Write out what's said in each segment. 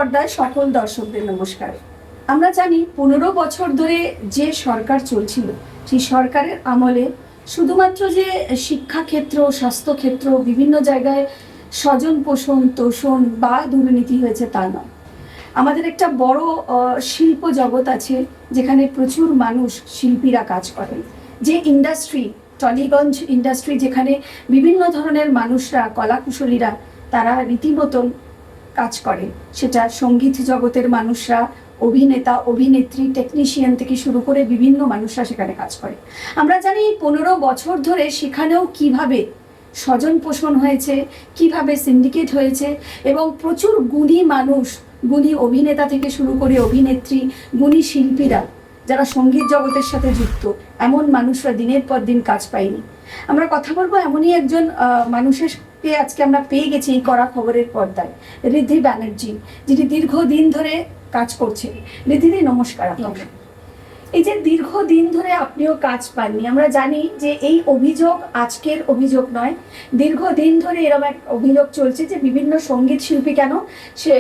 পর্দায় সকল দর্শকদের নমস্কার। আমরা জানি 15 বছর ধরে যে সরকার চলছিল, সেই সরকারের আমলে শুধুমাত্র যে শিক্ষাক্ষেত্র, স্বাস্থ্যক্ষেত্র, বিভিন্ন জায়গায় স্বজন পোষণ, তোষণ বা দুর্নীতি হয়েছে তা নয়। আমাদের একটা বড় শিল্প জগৎ আছে, যেখানে প্রচুর মানুষ, শিল্পীরা কাজ করেন। যে ইন্ডাস্ট্রি, টলিগঞ্জ ইন্ডাস্ট্রি, যেখানে বিভিন্ন ধরনের মানুষরা, কলাকুশলীরা তারা রীতিমতন কাজ করে, সেটা সঙ্গীত জগতের মানুষরা, অভিনেতা, অভিনেত্রী, টেকনিশিয়ান থেকে শুরু করে বিভিন্ন মানুষরা সেখানে কাজ করে। আমরা জানি 15 বছর ধরে সেখানেও কিভাবে স্বজন পোষণ হয়েছে, কিভাবে সিন্ডিকেট হয়েছে, এবং প্রচুর গুণী মানুষ, গুণী অভিনেতা থেকে শুরু করে অভিনেত্রী, গুণী শিল্পীরা যারা সঙ্গীত জগতের সাথে যুক্ত, এমন মানুষরা দিনের পর দিন কাজ পায়নি। আমরা কথা বলবো এমনই একজন মানুষকে আজকে আমরা পেয়ে গেছি এই কড়া খবরের পর্দায়, ঋদ্ধি ব্যানার্জি, যিনি দীর্ঘদিন ধরে কাজ করছেন। ঋদ্ধিদি, নমস্কার আপনাকে। এই যে দীর্ঘদিন ধরে আপনিও কাজ পাননি, আমরা জানি যে এই অভিযোগ আজকের অভিযোগ নয়, দীর্ঘদিন ধরে এরকম এক অভিযোগ চলছে যে বিভিন্ন সঙ্গীত শিল্পী, কেন সে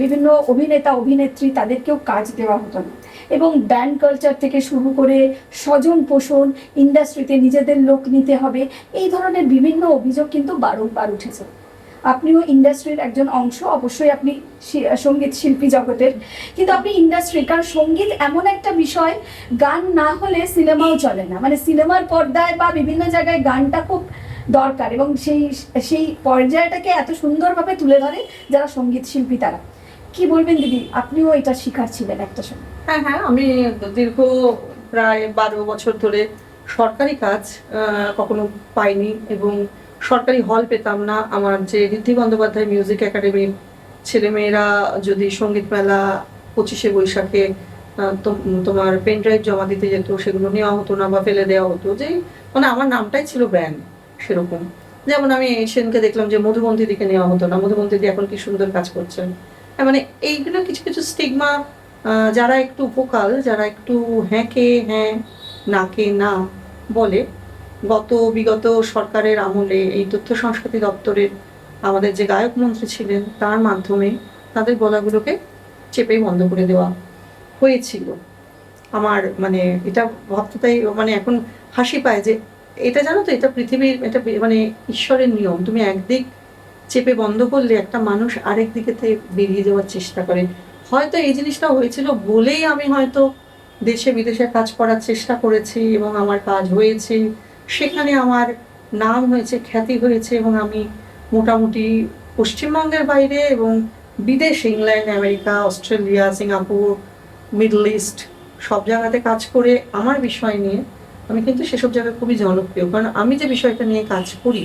বিভিন্ন অভিনেতা, অভিনেত্রী, তাদেরকেও কাজ দেওয়া হতো না, এবং ব্যান্ড কালচার থেকে শুরু করে স্বজন পোষণ, ইন্ডাস্ট্রিতে নিজেদের লোক নিতে হবে, এই ধরনের বিভিন্ন অভিযোগ কিন্তু বারংবার উঠেছে। আপনিও ইন্ডাস্ট্রির একজন অংশ, অবশ্যই আপনি সঙ্গীত শিল্পী জগতের, কিন্তু আপনি ইন্ডাস্ট্রি, কারণ সঙ্গীত এমন একটা বিষয়, গান না হলে সিনেমাও চলে না। মানে সিনেমার পর্দায় বা বিভিন্ন জায়গায় গানটা খুব দরকার, এবং সেই পর্যায়টাকে এত সুন্দরভাবে তুলে ধরে যারা সঙ্গীত শিল্পী তারা। কি বলবেন দিদি, আপনিও এটা শিকার ছিলেন একটা সময়? হ্যাঁ, আমি দীর্ঘ প্রায় 12 বছর ধরে সরকারি কাজ কখনো পাইনি, এবং সরকারি হল পেতাম না। আমার যে ঋদ্ধি বন্দ্যোপাধ্যায় মিউজিক একাডেমির ছেলেমেয়েরা যদি সঙ্গীত মেলা 25শে বৈশাখে তোমার পেন ড্রাইভ জমা দিতে যেত, সেগুলো নেওয়া হতো না বা ফেলে দেওয়া হতো। যে মানে আমার নামটাই ছিল ব্যান্ড সেরকম। যেমন আমি সেদিনকে দেখলাম যে মধুবন্তীদিকে নেওয়া হতো না, মধুবন্তীদি এখন কি সুন্দর কাজ করছেন। মানে এইগুলো কিছু কিছু স্টিগমা, যারা একটু ভোকাল, যারা একটু হ্যাঁ কে হ্যাঁ, না কে না বলে, বিগত সরকারের আমলে এই তথ্য সংস্কৃতি দপ্তরের আমাদের যে গায়ক মন্ত্রী ছিলেন, তার মাধ্যমে তাদের গলাগুলোকে চেপেই বন্ধ করে দেওয়া হয়েছিল। আমার মানে এটা ভাবতে তাই মানে এখন হাসি পায় যে এটা জানো তো, এটা পৃথিবীর, এটা মানে ঈশ্বরের নিয়ম। তুমি একদিক চেপে বন্ধ করলে একটা মানুষ আরেক দিকে বেরিয়ে যাওয়ার চেষ্টা করে। হয়তো এই জিনিসটা হয়েছিল বলেই আমি হয়তো দেশে বিদেশে কাজ করার চেষ্টা করেছি, এবং আমার কাজ হয়েছে, সেখানে আমার নাম হয়েছে, খ্যাতি হয়েছে, এবং আমি মোটামুটি পশ্চিমবঙ্গের বাইরে এবং বিদেশে, England, America, Australia, Singapore, middle east সব জায়গাতে কাজ করে আমার বিষয় নিয়ে আমি কিন্তু সেসব জায়গায় খুবই জনপ্রিয়। কারণ আমি যে বিষয়টা নিয়ে কাজ করি,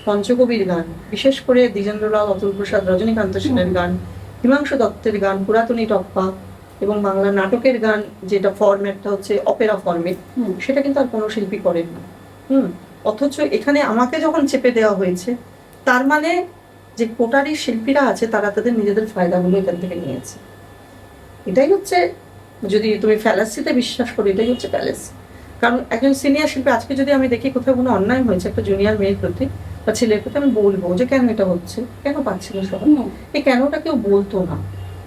পঞ্চকবির গান, বিশেষ করে দ্বিজেন্দ্রলাল, অতুল প্রসাদ, রজনীকান্ত সেনের গান, হিমাংশু দত্তের গান, পুরাতনী টপ্পা, এবং বাংলা নাটকের গান, যেটা ফরম্যাটটা হচ্ছে অপেরা ফরম্যাট, সেটা কিন্তু আর কোনো শিল্পী করেন না। অথচ এখানে আমাকে যখন চেপে দেওয়া হয়েছে, তার মানে যে কোটারি শিল্পীরা আছে তারা তাদের নিজেদের ফায়দাগুলো এখান থেকে নিয়েছে। এটাই হচ্ছে, যদি তুমি ফ্যালাসিতে বিশ্বাস করো, এটাই হচ্ছে ফ্যালাসি। কারণ একজন সিনিয়র শিল্পী, আজকে যদি আমি দেখি কোথাও কোনো অন্যায় হয়েছে একটা জুনিয়র মেয়ের প্রতি বা ছেলের প্রতি, আমি বলবো যে কেন এটা হচ্ছে, কেন পাচ্ছিল সবাই, এই কেনটা কেউ বলতো না।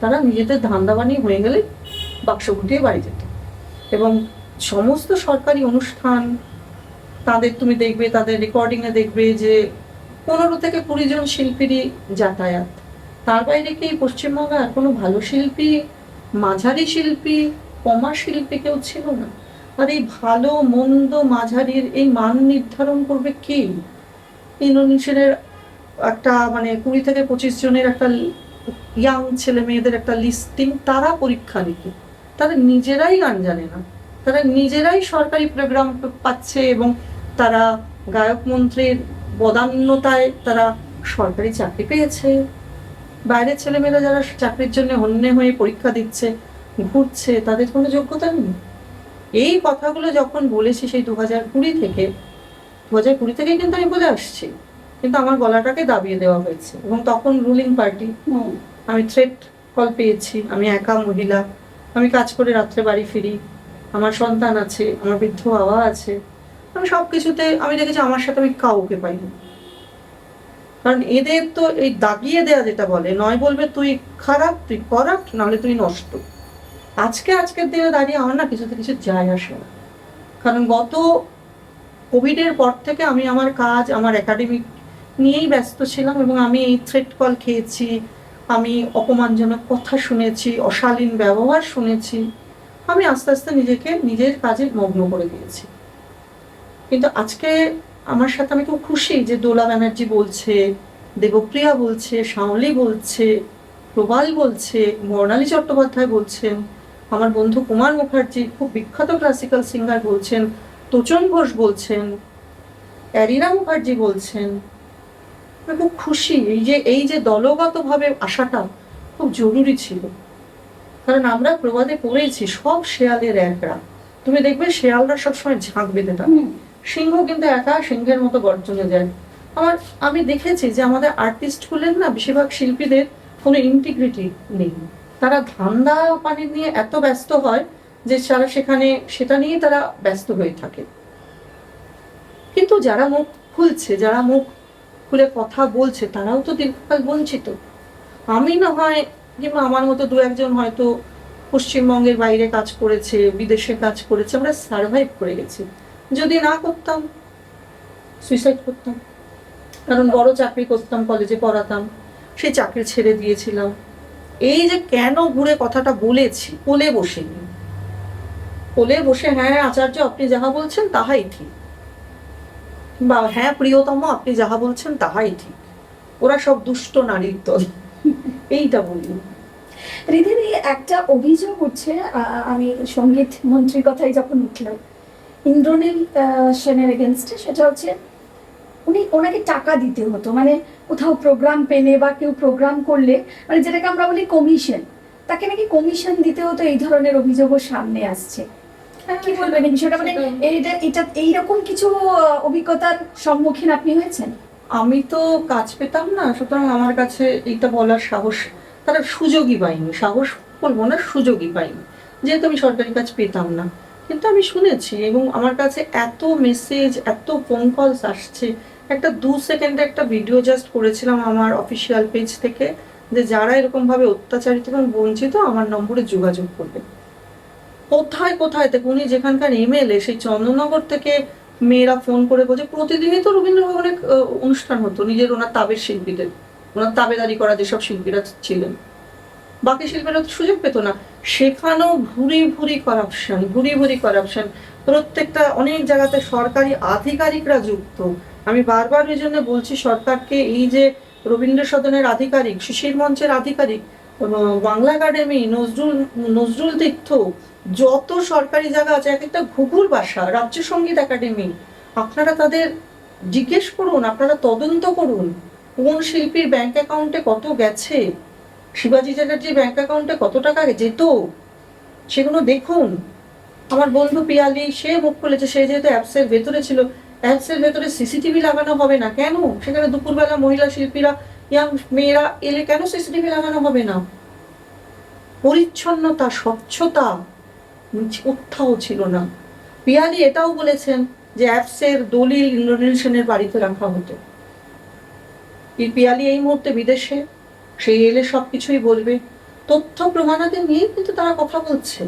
তারা নিজেদের ধান্দাবানি হয়ে গেলে বাক্স গুটিয়ে বাড়ি যেত। এবং সমস্ত সরকারি অনুষ্ঠান, তাদের তুমি দেখবে, তাদের রেকর্ডিংয়ে দেখবে যে 15 থেকে 20 জন শিল্পীরই যাতায়াত। তার বাইরে কি পশ্চিমবঙ্গে আর কোনো ভালো শিল্পী, মাঝারি শিল্পী, কমা শিল্পী কেউ ছিল না? আর এই ভালো মন্দ মাঝারির এই মান নির্ধারণ করবে কে? ইন্দোনেশিয়ার একটা মানে 20 থেকে 25 জনের একটা ইয়াং ছেলে মেয়েদের একটা লিস্টিং, তারা পরীক্ষা নিত। তারা নিজেরাই গান জানে না, তারা নিজেরাই সরকারি প্রোগ্রাম পাচ্ছে, এবং তারা গায়ক মন্ত্রীর বদান্যতায় তারা সরকারি চাকরি পেয়েছে। বাইরের ছেলেমেয়েরা যারা চাকরির জন্য হন্যে হয়ে পরীক্ষা দিচ্ছে, ঘুরছে, তাদের কোনো যোগ্যতা নেই। এই কথাগুলো যখন বলেছি সেই 2020 থেকেই কিন্তু আমি বলে আসছি, কিন্তু আমার গলাটাকে দাবিয়ে দেওয়া হয়েছে। এবং তখন রুলিং পার্টি, আমি থ্রেট কল পেয়েছি, আমি একা মহিলা, আমি কাজ করে রাত্রে বাড়ি ফিরি, আমার সন্তান আছে, আমার বৃদ্ধ বাবা আছে, আমি সব কিছুতে আমি দেখেছি আমার সাথে আমি কাউকে পাইনি। কারণ এদের তো এই দাগিয়ে দেয়া যেটা বলে, নয় বলবে তুই খারাপ, তুই করাপ্ট, নাহলে তুই নষ্ট। আজকের দিনে দাঁড়িয়ে আমার না কিছুতে কিছু যায় আসে না। কারণ গত কোভিডের পর থেকে আমি আমার কাজ, আমার একাডেমিক নিয়েই ব্যস্ত ছিলাম, এবং আমি এই থ্রেট কল খেয়েছি, আমি অপমানজনক কথা শুনেছি, অশালীন ব্যবহার শুনেছি। আমি আস্তে আস্তে নিজেকে নিজের কাজে মগ্ন করে দিয়েছি। কিন্তু আজকে আমার সাথে আমি খুব খুশি যে দোলা ব্যানার্জি বলছে, দেবপ্রিয়া বলছে, শাওলি বলছে, প্রবাল বলছে, বর্ণালী চট্টোপাধ্যায় বলছেন, আমার বন্ধু কুমার মুখার্জি খুব বিখ্যাত ক্লাসিক্যাল সিঙ্গার বলছেন, তোচন ঘোষ বলছেন, অ্যারিনা মুখার্জি বলছেন। আমি খুব খুশি এই যে দলগতভাবে আসাটা খুব জরুরি ছিল। কারণ আমরা প্রবাদে পড়েছি, সব শেয়ালের একরা। তুমি দেখবে শেয়ালরা সবসময় ঝাঁক বেঁধে থাকে, সিংহ কিন্তু একা সিংহের মতো গর্জনে যায়। আমি দেখেছি যে আমাদের আর্টিস্ট গুলের না, বেশিরভাগ শিল্পীদের কোনো ইন্টিগ্রিটি নেই। তারা ধান্দা পানি নিয়ে এত ব্যস্ত হয় যে তারা সেটা নিয়ে তারা ব্যস্ত হয়ে থাকে। কিন্তু যারা মুখ খুলছে, যারা মুখ খুলে কথা বলছে, তারাও তো দীর্ঘকাল বঞ্চিত। আমি না হয়, কিংবা আমার মতো দু একজন হয়তো পশ্চিমবঙ্গের বাইরে কাজ করেছে, বিদেশে কাজ করেছে, আমরা সার্ভাইভ করে গেছি। যদি না করতাম, সুইসাইড করতাম। কারণ বড় চাকরি করতাম, কলেজে পড়াতাম, সেই চাকরি ছেড়ে দিয়েছিলাম। এই যে কেন ঘুরে কথাটা বলেছি, কোলে বসিনি, কোলে বসে হ্যাঁ আচার্য আপনি যাহা বলছেন তাহাই ঠিক, বা হ্যাঁ প্রিয়তম আপনি যাহা বলছেন তাহাই ঠিক, ওরা সব দুষ্ট নারীর দল, এইটা বলি। রিধিদি, একটা অভিযোগ হচ্ছে, আমি সঙ্গীত মন্ত্রীর কথাই যখন উঠলাম, ইন্দ্রনীল সেনের এগেনস্টে, সেটা হচ্ছে ওনাকে টাকা দিতে হতো, মানে কোথাও প্রোগ্রাম পেলে বা কেউ প্রোগ্রাম করলে, মানে যেটাকে আমরা বলি কমিশন, তাকে নাকি কমিশন দিতে হতো, এই ধরনের অভিযোগও সামনে আসছে। কি বলবেন এই বিষয়টা? মানে এটা এইরকম কিছু অভিজ্ঞতার সম্মুখীন আপনি হয়েছেন? আমি তো কাজ পেতাম না, সুতরাং আমার কাছে এইটা বলার সাহস, তারা সুযোগই পাইনি, সাহস বলবো না, সুযোগই পাইনি, যেহেতু আমি সরকারি কাজ পেতাম না। কিন্তু আমি শুনেছি, এবং আমার কাছে এত মেসেজ, এত ফোন কলস আসছে। একটা 2 সেকেন্ডে একটা ভিডিও জাস্ট করেছিলাম আমার অফিসিয়াল পেজ থেকে, যে যারা এরকম ভাবে অত্যাচারিত এবং বঞ্চিত আমার নম্বরে যোগাযোগ করবে। কোথায় কোথায় থেকে, উনি যেখানকার এমএলএ, সেই চন্দননগর থেকে মেয়েরা ফোন করে বলছে, প্রতিদিনই তো রবীন্দ্র ভবনে অনুষ্ঠান হতো ওনার তাবের শিল্পীদের, ওনার তাবেদারি করা যেসব শিল্পীরা ছিলেন, বাকি শিল্পীরা তো সুযোগ পেত না। সেখানেও ভুরি ভুরি করাপশন, প্রত্যেকটা অনেক জায়গাতে সরকারি আধিকারিকরা যুক্ত। আমি বারবার ওই জন্য বলছি সরকারকে, এই যে রবীন্দ্র সদনের আধিকারিক, শিশির মঞ্চের আধিকারিক, বাংলা একাডেমি, নজরুল তীর্থ, যত সরকারি জায়গা আছে, এক একটা ঘুঘুর বাসা, রাজ্য সঙ্গীত একাডেমি, আপনারা তাদের জিজ্ঞেস করুন, আপনারা তদন্ত করুন, কোন শিল্পীর ব্যাংক অ্যাকাউন্টে কত গেছে, শিবাজি চ্যাটার্জির ব্যাংক অ্যাকাউন্টে কত টাকা যেত, সেগুলো দেখুন। আমার বন্ধু পিয়ালি, সে মুখ খুলেছে, সে যেহেতু অ্যাপসের ভেতরে ছিল, অ্যাপসের ভেতরে সিসিটিভি লাগানো হবে না কেন? সেখানে দুপুরবেলা মহিলা শিল্পীরা, ইয়াং মেয়েরা এলে কেন সিসিটিভি লাগানো হবে না? পরিচ্ছন্নতা, স্বচ্ছতা কোথাও ছিল না। পিয়ালি এটাও বলেছেন যে অ্যাপসের দলিল ইন্দ্রনীল সেনের বাড়িতে রাখা হতো। পিয়ালি এই মুহূর্তে বিদেশে, সেই এলে সবকিছুই বলবে। তথ্য প্রমাণাদি নিয়ে কিন্তু তারা কথা বলছে,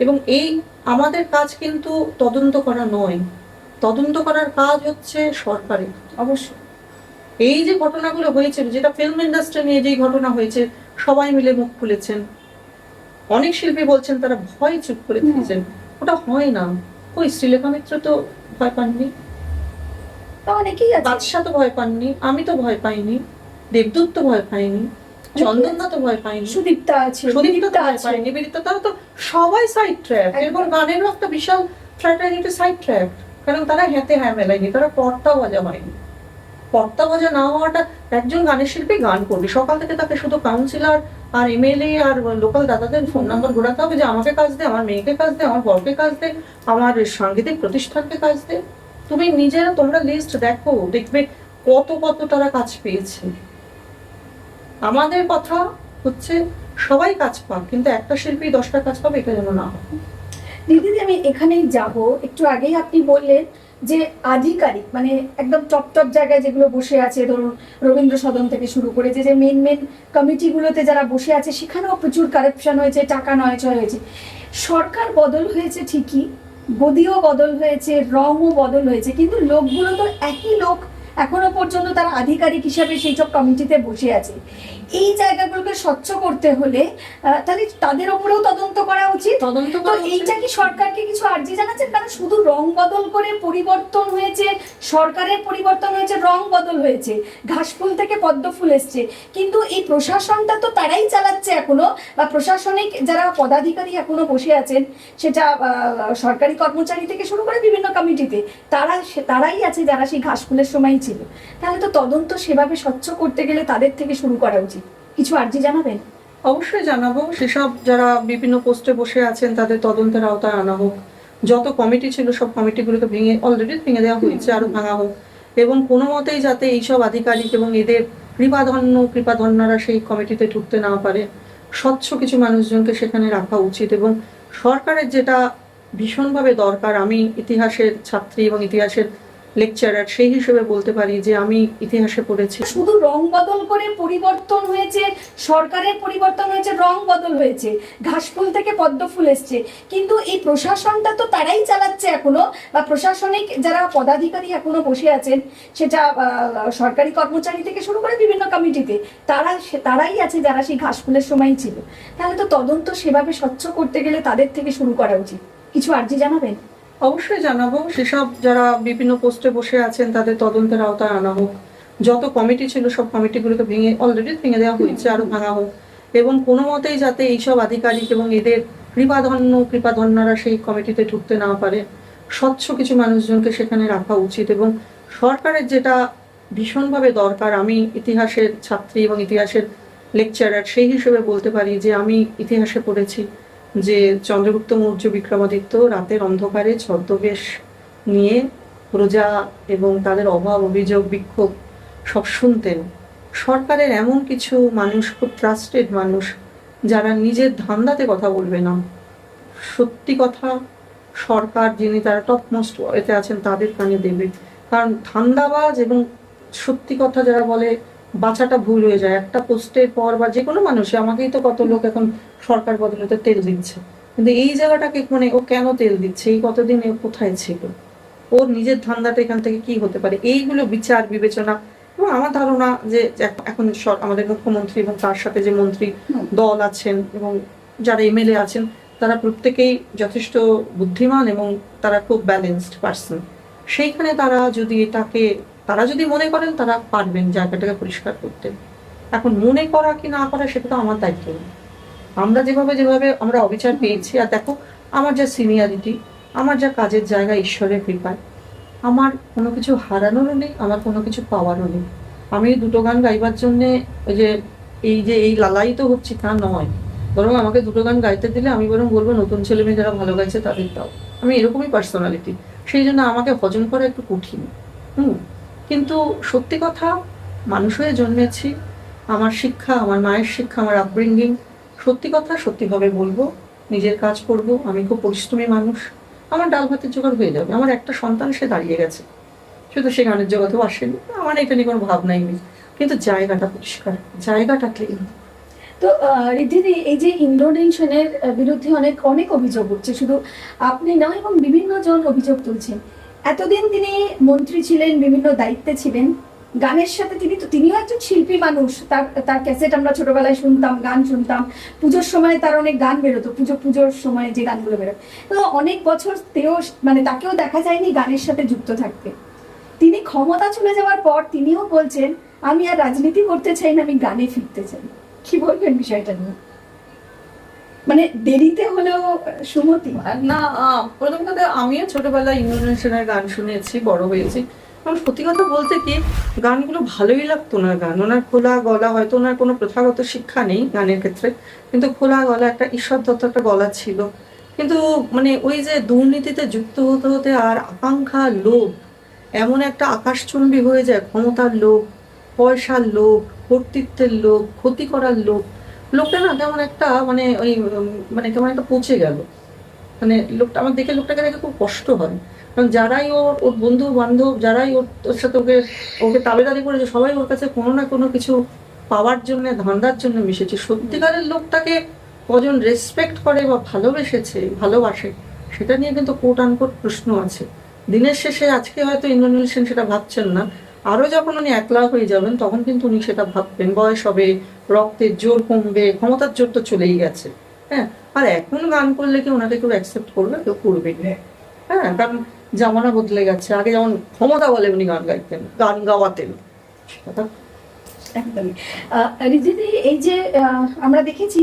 এবং এই আমাদের কাজ কিন্তু তদন্ত করা নয়, তদন্ত করার কাজ হচ্ছে সরকারের। অবশ্যই এই যে ঘটনাগুলো হয়েছে, যেটা ফিল্ম ইন্ডাস্ট্রি নিয়ে যেই ঘটনা হয়েছে, সবাই মিলে মুখ খুলেছেন, অনেক শিল্পী বলছেন তারা ভয় চুপ করে দিয়েছেন, ওটা হয় না। ওই শ্রীলেখা মিত্র তো ভয় পাননি, অনেকেই আছে, বাদশা তো ভয় পাননি, আমি তো ভয় পাইনি, দেবদূত তো ভয় পাইনি, চন্দনদা তো ভয় পাইনি, সুদীপ্তা আছে, সুদীপ্তা তো ভয় পাইনি, বিদিতা, তারা তো সবাই সাইড ট্র্যাক। এবং গানেরও একটা বিশাল ফ্র্যাটার্নিটি সাইড ট্র্যাক, কারণ তারা হেঁটে হ্যাঁ মেলায়নি, তারা পর্তা বাজা হয়নি। পর্তা বাজা না হওয়াটা, একজন গানের শিল্পী গান করবে, সকাল থেকে তাকে শুধু কাউন্সিলর আর এমএলএ আর লোকাল দাদাদের ফোন নাম্বার ঘোরাতে হবে যে আমাকে কাজ দে, আমার মেয়েকে কাজ দে, আমার বরকে কাজ দে, আমার সাংগীতিক প্রতিষ্ঠানকে কাজ দে। তুমি নিজেরা তোমরা লিস্ট দেখো, দেখবে কত কত তারা কাজ পেয়েছে। আমাদের কথা হচ্ছে সবাই কাজ পাক, কিন্তু একটা শিল্পী 10টা কাজ পাবে, এটা যেন না হয়। দিদি আমি এখানেই যাব। একটু আগেই আপনি বললেন যে আধিকারিক মানে একদম টপ টপ জায়গায় যেগুলো বসে আছে, ধরুন রবীন্দ্র সদন থেকে শুরু করে যে মেন মেন কমিটিগুলোতে যারা বসে আছে, সেখানেও প্রচুর কারাপশন হয়েছে, টাকা নয়ছয় হয়েছে। সরকার বদল হয়েছে ঠিকই, গদিও বদল হয়েছে, রঙও বদল হয়েছে, কিন্তু লোকগুলো তো একই লোক এখনো পর্যন্ত, তারা আধিকারিক হিসাবে সেই সব কমিটিতে বসে আছে। এই জায়গাগুলোকে স্বচ্ছ করতে হলে তাহলে তাদের ওপরেও তদন্ত করা উচিত। তদন্ত তো করা উচিত। এইটা কি সরকারকে কিছু আর্জি জানাচ্ছেন? কারণ শুধু রং বদল করে পরিবর্তন হয়েছে, সরকারের পরিবর্তন হয়েছে, রং বদল হয়েছে, ঘাসফুল থেকে পদ্মফুল এসছে, কিন্তু এই প্রশাসনটা তো তারাই চালাচ্ছে এখনো, বা প্রশাসনিক যারা পদাধিকারী এখনো বসে আছেন, সেটা সরকারি কর্মচারী থেকে শুরু করে বিভিন্ন কমিটিতে, তারাই আছে যারা সেই ঘাসফুলের সময়ই ছিল। তাহলে তো তদন্ত সেভাবে স্বচ্ছ করতে গেলে তাদের থেকে শুরু করা উচিত। কিছু আর্জি জানাবেন? অবশ্যই জানাবো। সেসব যারা বিভিন্ন পোস্টে বসে আছেন তাদের তদন্তের আওতায় আনা হোক। যত কমিটি ছিল সব কমিটিগুলোকে অলরেডি ভেঙে দেওয়া হয়েছে, আরো ভাঙা হোক, এবং কোনো মতেই যাতে এইসব আধিকারিক এবং এদের কৃপাধন্যরা সেই কমিটিতে ঢুকতে না পারে, স্বচ্ছ কিছু মানুষজনকে সেখানে রাখা উচিত। এবং সরকারের যেটা ভীষণভাবে দরকার, আমি ইতিহাসের ছাত্রী এবং ইতিহাসের লেকচারার, সেই হিসেবে বলতে পারি যে আমি ইতিহাসে পড়েছি। শুধু রং বদল করে পরিবর্তন হয়েছে, সরকারের পরিবর্তন হয়েছে, রং বদল হয়েছে, ঘাসফুল থেকে পদ্মফুল এসছে, কিন্তু এই প্রশাসনটা তো তারাই চালাচ্ছে এখনো, বা প্রশাসনিক যারা পদাধিকারী এখনো বসে আছেন, সেটা সরকারি কর্মচারী থেকে শুরু করে বিভিন্ন কমিটিতে, তারাই আছে যারা সেই ঘাসফুলের সময়ই ছিল। তাহলে তো তদন্ত সেভাবে স্বচ্ছ করতে গেলে তাদের থেকে শুরু করা উচিত। কিছু আর্জি জানাবেন? অবশ্যই জানাবো। সেসব যারা বিভিন্ন পোস্টে বসে আছেন তাদের তদন্তের আওতায় আনা হোক। যত কমিটি ছিল সব কমিটিগুলোকে অলরেডি ভেঙে দেওয়া হয়েছে, আরো ভাঙা হোক, এবং কোনো মতেই যাতে এইসব আধিকারিক এবং এদের কৃপাধন্যরা সেই কমিটিতে ঢুকতে না পারে, স্বচ্ছ কিছু মানুষজনকে সেখানে রাখা উচিত। এবং সরকারের যেটা ভীষণভাবে দরকার, আমি ইতিহাসের ছাত্রী এবং ইতিহাসের লেকচারার, সেই হিসেবে বলতে পারি যে আমি ইতিহাসে পড়েছি যে চন্দ্রগুপ্ত মৌর্য বিক্রমাদিত্য রাতের অন্ধকারে ছদ্মবেশ নিয়ে প্রজা এবং তাদের অভাব অভিযোগ বিক্ষোভ সব শুনতেন। সরকারের এমন কিছু মানুষ, খুব ট্রাস্টেড মানুষ, যারা নিজের ধান্দাতে কথা বলবে না, সত্যি কথা সরকার যিনি তারা টপ মোস্ট এতে আছেন তাদের কানে দেবে। কারণ ধান্দাবাজ এবং সত্যি কথা যারা বলে বাঁচাটা ভুল হয়ে যায়। একটা পোস্টের পর বা যে কোনো মানুষে, আমাকেই তো কত লোক এখন সরকার বদলাতে তেল দিচ্ছে, কিন্তু এই জায়গাটাকে মানে ও কেন তেল দিচ্ছে, এই কতদিন ও কোথায় ছিল, ওর নিজের ধান্দাটা এখান থেকে কি হতে পারে, এইগুলো বিচার বিবেচনা। এবং আমার ধারণা যে এখন আমাদের মুখ্যমন্ত্রী এবং তার সাথে যে মন্ত্রী দল আছেন এবং যারা এমএলএ আছেন, তারা প্রত্যেকেই যথেষ্ট বুদ্ধিমান এবং তারা খুব ব্যালেন্সড পার্সন। সেইখানে তারা যদি মনে করেন তারা পারবেন জায়গাটাকে পরিষ্কার করতে। এখন মনে করা কি না করা সেটা তো আমার দায়িত্ব না। আমরা যেভাবে আমরা অবিচার পেয়েছি, আর দেখো আমার যা সিনিয়রিটি, আমার যা কাজের জায়গা ঈশ্বরের কৃপায়, আমার কোনো কিছু হারানোরও নেই, আমার কোনো কিছু পাওয়ারও নেই। আমি দুটো গান গাইবার জন্যে এই লালাই তো হচ্ছি তা নয়, বরং আমাকে দুটো গান গাইতে দিলে আমি বরং বলবো নতুন ছেলে মেয়ে যারা ভালো গাইছে তাদের দাও। আমি এরকমই পার্সোনালিটি, সেই জন্য আমাকে হজম করা একটু কঠিন। কিন্তু সত্যি কথা, মানুষ হয়ে জন্মেছি, আমার শিক্ষা, আমার মায়ের শিক্ষা, আমার আপব্রিঙ্গিং, সত্যি কথা সত্যিভাবে বলবো, নিজের কাজ করব। আমি খুব পরিশ্রমী মানুষ, আমার ডাল ভাতের জোগাড় হয়ে যাবে। আমার একটা সন্তান, সে দাঁড়িয়ে গেছে, শুধু সে গানের জগতেও আসেনি, আমার এটা নিয়ে কোনো ভাবনাই নেই, কিন্তু জায়গাটা পরিষ্কার, জায়গাটা ক্লিন। তো রিদ্ধিদি, এই যে ইন্দ্রনীল সেনের বিরুদ্ধে অনেক অনেক অভিযোগ উঠছে, শুধু আপনি নয় এবং বিভিন্ন জন অভিযোগ তুলছেন। এতদিন তিনি মন্ত্রী ছিলেন, বিভিন্ন দায়িত্বে ছিলেন, গানের সাথে তিনিও একজন শিল্পী মানুষ। তার ক্যাসেট আমরা ছোটবেলায় শুনতাম, গান শুনতাম, পুজোর সময় তার অনেক গান বেরোতো, পুজোর সময় যে গানগুলো বেরোতো। তো অনেক বছর তাকেও দেখা যায়নি গানের সাথে যুক্ত থাকতে। তিনি ক্ষমতা চলে যাওয়ার পর তিনিও বলছেন, আমি আর রাজনীতি করতে চাই না, আমি গানে ফিরতে চাই। কি বলবেন বিষয়টা নিয়ে? মানে দেরিতে হলেও সুমতি না, প্রথম কথা, আমিও ছোটবেলায় ইন্দ্রনীল সেনের গান শুনেছি, বড় হয়েছি। এবং সত্যি কথা বলতে কি, গানগুলো ভালোই লাগতো না। গান, ওনার খোলা গলা, হয়তো ওনার কোনো প্রথাগত শিক্ষা নেই গানের ক্ষেত্রে, কিন্তু খোলা গলা, একটা ঈশ্বরদত্ত একটা গলা ছিল। কিন্তু মানে ওই যে দুর্নীতিতে যুক্ত হতে হতে আর আকাঙ্ক্ষা, লোভ এমন একটা আকাশচুম্বী হয়ে যায়, ক্ষমতার লোভ, পয়সার লোভ, কর্তৃত্বের লোভ, ক্ষতি করার লোভ। লোকটা না কেমন একটা কেমন একটা পচে গেল। মানে লোকটাকে দেখে খুব কষ্ট হয়। কারণ যারাই ওর বন্ধু বান্ধব, যারাই ওর সাথে ওকে তাবেদারি করেছে, সবাই ওর কাছে কোনো না কোনো কিছু পাওয়ার জন্য, ধান্দার জন্য মিশেছে। সত্যিকারের লোকটাকে কজন রেসপেক্ট করে বা ভালোবাসে, সেটা নিয়ে কিন্তু কোট আনকোট প্রশ্ন আছে। দিনের শেষে আজকে হয়তো ইন্দ্রনীল সেন সেটা ভাবছেন না, আরো যখন উনি একলা হয়ে যাবেন তখন কিন্তু উনি সেটা ভাববেন। বয়স হবে, রক্তের জোর কমবে, ক্ষমতার জোর তো চলেই গেছে। হ্যাঁ, আর এখন গান করলে কি ওনাকে কেউ অ্যাকসেপ্ট করবে? কেউ করবে না। হ্যাঁ, কারণ জামানা বদলে গেছে। আগে যেমন ক্ষমতা বলে উনি গান গাইতেন, গান গাওয়াতেন, সেটা একদমই। রিজিদি, এই যে আমরা দেখেছি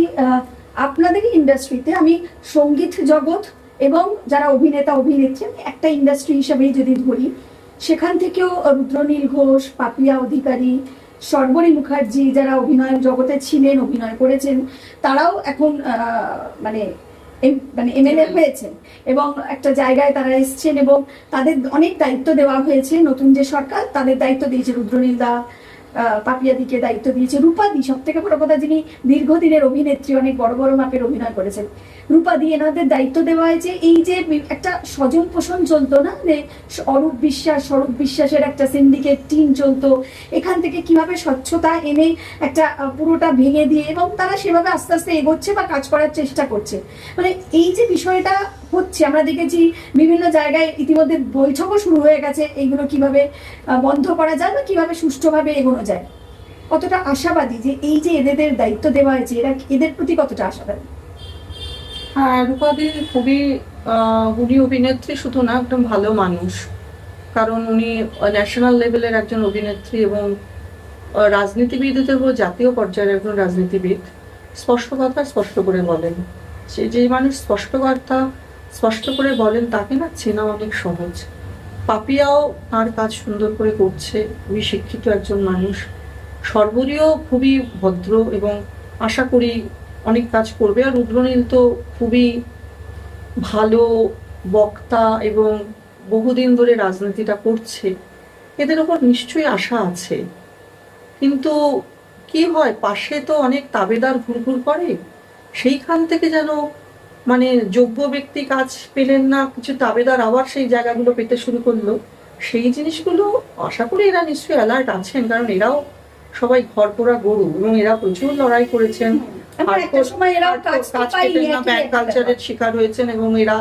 আপনাদের ইন্ডাস্ট্রিতে, আমি সঙ্গীত জগৎ এবং যারা অভিনেতা অভিনেত্রী, আমি একটা ইন্ডাস্ট্রি হিসাবেই যদি ধরি, সেখান থেকেও রুদ্রনীল ঘোষ, পাপিয়া অধিকারী, শর্বরী মুখার্জি, যারা অভিনয় জগতে ছিলেন, অভিনয় করেছেন, তারাও এখন মানে মানে এমএলএ হয়েছেন এবং একটা জায়গায় তারা এসছেন এবং তাদের অনেক দায়িত্ব দেওয়া হয়েছে। নতুন যে সরকার তাদের দায়িত্ব দিয়েছে, রুদ্রনীল দা, পাপিয়াদিকে দায়িত্ব দিয়েছে। রূপাদি, সব থেকে বড় কথা, যিনি দীর্ঘদিনের অভিনেত্রী, অনেক বড় বড় মাপের অভিনয় করেছেন, রূপাদি, এনাদের দায়িত্ব দেওয়া হয়েছে। এই যে একটা স্বজন পোষণ চলতো না, যে স্বরূপ বিশ্বাসের একটা সিন্ডিকেট টিম চলতো, এখান থেকে কিভাবে স্বচ্ছতা এনে একটা পুরোটা ভেঙে দিয়ে, এবং তারা সেভাবে আস্তে আস্তে এগোচ্ছে বা কাজ করার চেষ্টা করছে। মানে এই যে বিষয়টা হচ্ছে, আমরা দেখেছি বিভিন্ন জায়গায় ইতিমধ্যে বৈঠকও শুরু হয়ে গেছে, এইগুলো কিভাবে বন্ধ করা যায় বা কিভাবে সুষ্ঠুভাবে এগোনো যায়। কতটা আশাবাদী যে এই যে এদের দায়িত্ব দেওয়া হয়েছে, এদের প্রতি কতটা আশাবাদী? হ্যাঁ, রূপাদি খুবই উনি অভিনেত্রী শুধু না, একদম ভালো মানুষ। কারণ উনি ন্যাশনাল লেভেলের একজন অভিনেত্রী এবং রাজনীতিবিদ, জাতীয় পর্যায়ের একজন রাজনীতিবিদ। স্পষ্ট কথা স্পষ্ট করে বলেন। যে মানুষ স্পষ্ট কথা স্পষ্ট করে বলেন তাকে না চেনা অনেক সহজ। পাপিয়াও তার কাজ সুন্দর করে করছে, খুবই শিক্ষিত একজন মানুষ। সর্বরীয় খুবই ভদ্র এবং আশা করি অনেক কাজ করবে। আর রুদ্রনীল তো খুবই ভালো বক্তা এবং বহুদিন ধরে রাজনীতিটা করছে, এদের ওপর নিশ্চয়ই আশা আছে। কিন্তু কি হয়, পাশে তো অনেক তাবেদার ঘুরঘুর করে, সেইখান থেকে যেন মানে যোগ্য ব্যক্তি কাজ পেলেন না, কিছু তাবেদার আবার সেই জায়গাগুলো পেতে শুরু করলো। সেই জিনিসগুলো আশা করি এরা নিশ্চয়ই অ্যালার্ট আছেন, কারণ এরাও সবাই ঘরপোড়া গরু এবং এরা প্রচুর লড়াই করেছেন। ব্যাংক কালচারের শিকার হয়েছেন এবং এরা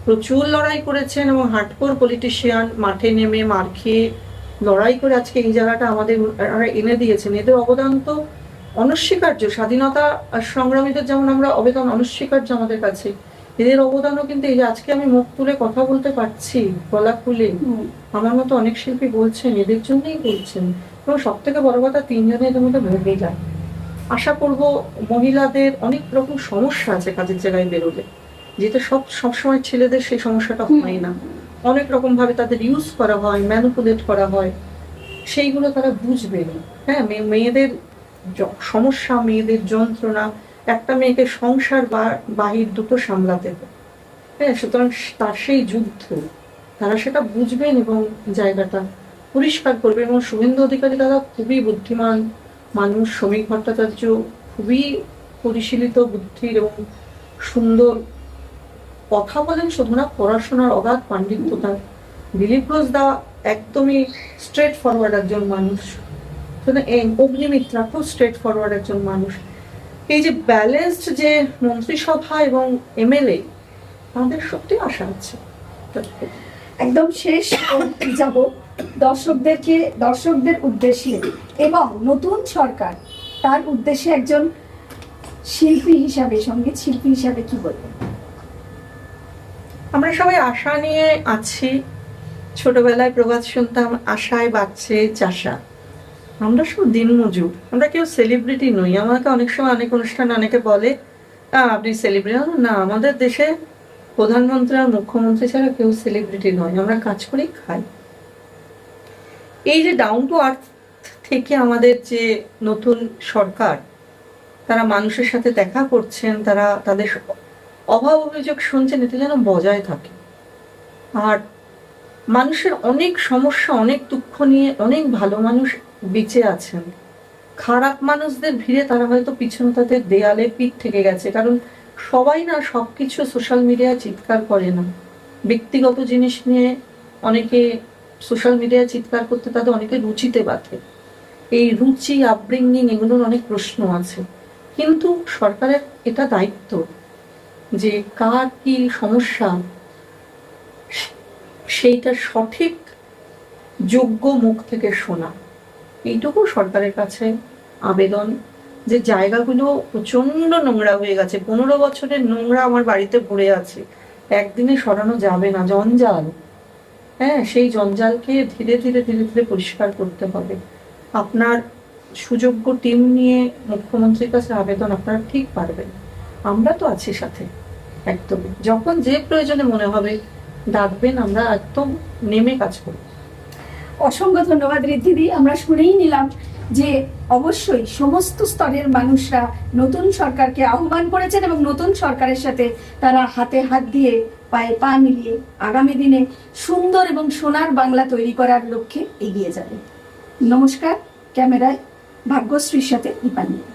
প্রচুর লড়াই করেছেন এবং হার্ডকোর পলিটিশিয়ান, মাঠে নেমে মার খেয়ে লড়াই করে আজকে এই জায়গাটা আমাদের এনে দিয়েছেন। এদের অবদান তো অনস্বীকার্য। স্বাধীনতা সংগ্রামীদের যেমন আমরা অবদান অনস্বীকার্য আমাদের কাছে, এদের অবদানও কিন্তু এই যে আজকে আমি মুখ তুলে কথা বলতে পারছি গলা খুলে, আমার মতো অনেক শিল্পী বলছেন এদের জন্যই বলছেন। এবং সব থেকে বড় কথা, তিনজনের এদের মধ্যে ভেবে যায়। আশা করব মহিলাদের অনেক রকম সমস্যা আছে কাজের জায়গায় বেরোলে, যেটা সবসময় ছেলেদের সেই সমস্যাটা হয় না। অনেক রকম ভাবে তাদের ইউজ করা হয়, ম্যানিপুলেট করা হয়, সেইগুলো তারা বুঝবে না। হ্যাঁ, মেয়েদের সমস্যা, মেয়েদের যন্ত্রণা, একটা মেয়েকে সংসার বা বাহির দুটো সামলাতে হয়। হ্যাঁ, সুতরাং তার সেই যুদ্ধ তারা সেটা বুঝবেন এবং জায়গাটা পরিষ্কার করবে। এবং শুভেন্দু অধিকারী দাদা খুবই বুদ্ধিমান মানুষ, শ্রমিক ভট্টাচার্য খুবই পরিশীলিত বুদ্ধির এবং সুন্দর কথা বলেন, শুধু না পড়াশোনার অগাধ পাণ্ডিত্য তার। দিলীপ ঘোষ দা একদমই স্ট্রেট ফরওয়ার্ড একজন মানুষ, অগ্নিমিত্রা খুব স্ট্রেট ফরওয়ার্ড একজন মানুষ। এই যে ব্যালেন্সড যে মন্ত্রিসভা এবং এমএলএ, আমাদের সত্যি আশা আছে। একদম শেষ যাব দর্শকদের উদ্দেশ্যে এবং নতুন সরকার, তার উদ্দেশ্যে একজন শিল্পী হিসাবে, সঙ্গীত শিল্পী হিসাবে কি বলবেন? আমরা সবাই আশা নিয়ে আছি। ছোটবেলায় প্রবাদ শুনতাম, আশায় বাঁচছে চাষা। আমরা সব দিনমজুর, আমরা কেউ সেলিব্রিটি নই। আমাকে অনেক সময় অনেক অনুষ্ঠান অনেকে বলে আপনি সেলিব্রিটি না। আমাদের দেশে প্রধানমন্ত্রী আর মুখ্যমন্ত্রী ছাড়া কেউ সেলিব্রিটি নয়, আমরা কাজ করেই খাই। এই যে ডাউন টু আর্থ থেকে আমাদের যে নতুন সরকার, তারা মানুষের সাথে দেখা করছেন, তারা তাদের অভাব অভিযোগ শুনছেন, এতে যেন বজায় থাকে। আর মানুষের অনেক সমস্যা, অনেক দুঃখ নিয়ে অনেক ভালো মানুষ বেঁচে আছেন। খারাপ মানুষদের ভিড়ে তারা হয়তো পিছনে তাদের দেয়ালে পিঠ থেকে গেছে। কারণ সবাই না সবকিছু সোশ্যাল মিডিয়ায় চিৎকার করে না, ব্যক্তিগত জিনিস নিয়ে অনেকে সোশ্যাল মিডিয়ায় চিৎকার করতে তাদের অনেকে রুচিতে বাধে। এই রুচি, আপব্রিঙ্গিং, এগুলোর অনেক প্রশ্ন আছে, কিন্তু সরকারের এটা দায়িত্ব যে কার কি সমস্যা সেইটা সঠিক যোগ্য মুখ থেকে শোনা। এইটুকু সরকারের কাছে আবেদন, যে জায়গাগুলো প্রচন্ড নোংরা হয়ে গেছে, 15 বছরের নোংরা আমার বাড়িতে পড়ে আছে, একদিনে সরানো যাবে না, জঞ্জাল। হ্যাঁ, সেই জঞ্জালকে ধীরে ধীরে ধীরে ধীরে পরিষ্কার করতে হবে। আপনার সুযোগ্য টিম নিয়ে মুখ্যমন্ত্রীর কাছে আবেদন, আপনারা ঠিক পারবেন, আমরা তো আছি সাথে। একদমই, যখন যে প্রয়োজনে মনে হবে ডাকবেন, আমরা একদম নেমে কাজ করব। অসংখ্য ধন্যবাদ ঋদ্ধিদি। আমরা শুনেই নিলাম যে অবশ্যই সমস্ত স্তরের মানুষরা নতুন সরকারকে আহ্বান করেছেন এবং নতুন সরকারের সাথে তারা হাতে হাত দিয়ে পায়ে পা মিলিয়ে আগামী দিনে সুন্দর এবং সোনার বাংলা তৈরি করার লক্ষ্যে এগিয়ে যাবে। নমস্কার। ক্যামেরায় ভাগ্যশ্রীর সাথে দীপান্বিতা।